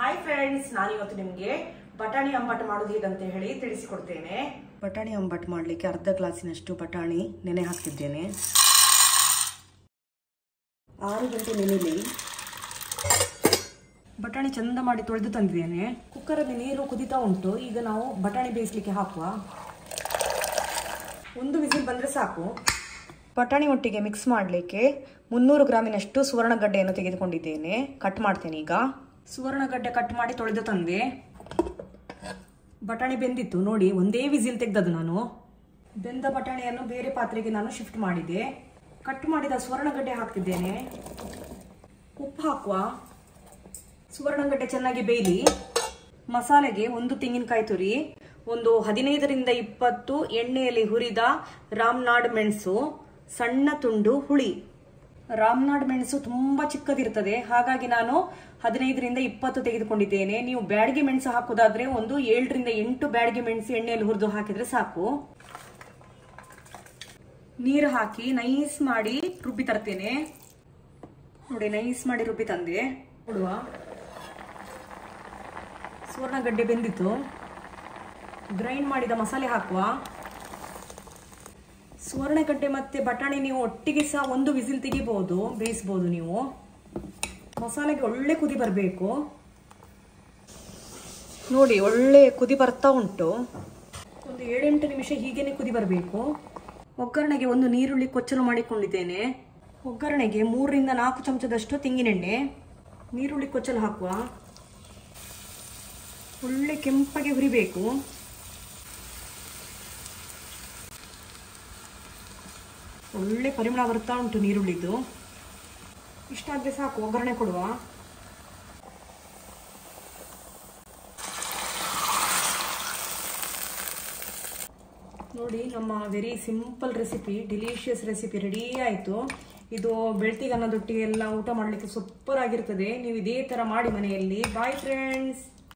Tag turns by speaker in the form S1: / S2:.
S1: Hi friends, ನಾನು ಇವತ್ತು ನಿಮಗೆ ಬಟಾಣಿ ಅಂಬಟ್ಟು ಮಾಡೋದು ಹೇಗಂತ ಹೇಳಿ ತಿಳಿಸಿಕೊಡ್ತೇನೆ. ಬಟಾಣಿ ಅಂಬಟ್ಟು ಮಾಡಲಿಕ್ಕೆ ಅರ್ಧ ಗ್ಲಾಸಿನಷ್ಟು ಬಟಾಣಿ ನೆನೆ ಹಾಕ್ತಿದ್ದೇನೆ. 6 ಗಂಟೆ ನೆನೆಲಿ ಬಟಾಣಿ ಚಂದ ಮಾಡಿ ತೊಳೆದು ತಂದಿದ್ದೇನೆ. ಕುಕ್ಕರಲ್ಲಿ ನೀರು ಕುದೀತಾ ಉಂಟು. ಈಗ ನಾವು ಬಟಾಣಿ ಬೇಯಿಸಲಿಕ್ಕೆ ಹಾಕುವ. 1 ವಿಸಿಲ್ ಬಂದರೆ ಸಾಕು. ಬಟಾಣಿ ಒಟ್ಟಿಗೆ ಮಿಕ್ಸ್ ಮಾಡಲಿಕ್ಕೆ 300 ಗ್ರಾಮಿನಷ್ಟು ಸುವರ್ಣಗಡ್ಡೆಯನ್ನು ತೆಗೆದುಕೊಂಡಿದ್ದೇನೆ. ಕಟ್ ಮಾಡ್ತೇನೆ. ಈಗ ಸುವರ್ಣಗಡ್ಡೆ ಕಟ್ ಮಾಡಿ ತೊಳೆದು ತಂದೆ. ಬಟಾಣಿ ಬೆಂದಿತ್ತು ನೋಡಿ, ಒಂದೇ ವಿಸಿಲ್ ತೆಗೆದದ್ದು ನಾನು. ಬೆಂದ ಬಟಾಣಿಯನ್ನು ಬೇರೆ ಪಾತ್ರೆಗೆ ನಾನು ಶಿಫ್ಟ್ ಮಾಡಿದೆ. ಕಟ್ ಮಾಡಿದ ಸುವರ್ಣಗಡ್ಡೆ ಹಾಕ್ತಿದ್ದೇನೆ. ಉಪ್ಪು ಹಾಕುವ. ಸುವರ್ಣಗಡ್ಡೆ ಚೆನ್ನಾಗಿ ಬೇಯಲಿ. ಮಸಾಲೆಗೆ 1 ತೆಂಗಿನಕಾಯಿ ತುರಿ, ಒಂದು 15ರಿಂದ 20 ಎಣ್ಣೆಯಲ್ಲಿ ಹುರಿದ ರಾಮನಾಡ್ ಮೆಣಸು, ಸಣ್ಣ ತುಂಡು ಹುಳಿ. ರಾಮನಾಡ್ ಮೆಣಸು ತುಂಬಾ ಚಿಕ್ಕದಿರ್ತದೆ, ಹಾಗಾಗಿ ನಾನು 15ರಿಂದ 20 ತೆಗೆದುಕೊಂಡಿದ್ದೇನೆ. ನೀವು ಬ್ಯಾಡಗಿ ಮೆಣಸು ಹಾಕುದಾದ್ರೆ ಒಂದು 7ರಿಂದ 8 ಬ್ಯಾಡಗಿ ಮೆಣಸು ಎಣ್ಣೆಯಲ್ಲಿ ಹುರಿದು ಹಾಕಿದ್ರೆ ಸಾಕು. ನೀರು ಹಾಕಿ ನೈಸ್ ಮಾಡಿ ರುಬ್ಬಿ ತರ್ತೇನೆ. ನೋಡಿ, ನೈಸ್ ಮಾಡಿ ರುಬ್ಬಿ ತಂದೆ. ಕೊಡುವ. ಸುವರ್ಣಗಡ್ಡೆ ಬೆಂದಿತ್ತು. ಗ್ರೈಂಡ್ ಮಾಡಿದ ಮಸಾಲೆ ಹಾಕುವ. ಸುವರ್ಣಗಡ್ಡೆ ಮತ್ತೆ ಬಟಾಣಿ ನೀವು ಒಟ್ಟಿಗೆ ಸಹ 1 ವಿಸಿಲ್ ತೆಗಿಬಹುದು, ಬೇಯಿಸಬಹುದು ನೀವು. ಮಸಾಲೆಗೆ ಒಳ್ಳೆ ಕುದಿ ಬರಬೇಕು ನೋಡಿ. ಒಳ್ಳೆ ಕುದಿ ಬರ್ತಾ ಉಂಟು. ಒಂದು 7-8 ನಿಮಿಷ ಹೀಗೇನೆ ಕುದಿ ಬರಬೇಕು. ಒಗ್ಗರಣೆಗೆ 1 ನೀರುಳ್ಳಿ ಕೊಚ್ಚಲು ಮಾಡಿಕೊಂಡಿದ್ದೇನೆ. ಒಗ್ಗರಣೆಗೆ 3ರಿಂದ 4 ಚಮಚದಷ್ಟು ತೆಂಗಿನೆಣ್ಣೆ. ನೀರುಳ್ಳಿ ಕೊಚ್ಚಲು ಹಾಕುವ. ಒಳ್ಳೆ ಕೆಂಪಗೆ ಹುರಿಬೇಕು. ಒಳ್ಳೆ ಪರಿಮಳ ಬರ್ತಾ ಉಂಟು ನೀರುಳ್ಳಿದ್ದು. ಇಷ್ಟಾದ್ರೆ ಸಾಕು. ಒಗ್ಗರಣೆ ಕೊಡುವ. ನೋಡಿ, ನಮ್ಮ very simple recipe, delicious recipe ready ಆಯಿತು. ಇದು ಬೆಳ್ತಿಗೆ ಅನ್ನೋದೊಟ್ಟಿಗೆ ಎಲ್ಲ ಊಟ ಮಾಡಲಿಕ್ಕೆ ಸೂಪರ್ ಆಗಿರ್ತದೆ. ನೀವು ಇದೇ ಥರ ಮಾಡಿ ಮನೆಯಲ್ಲಿ. Bye friends.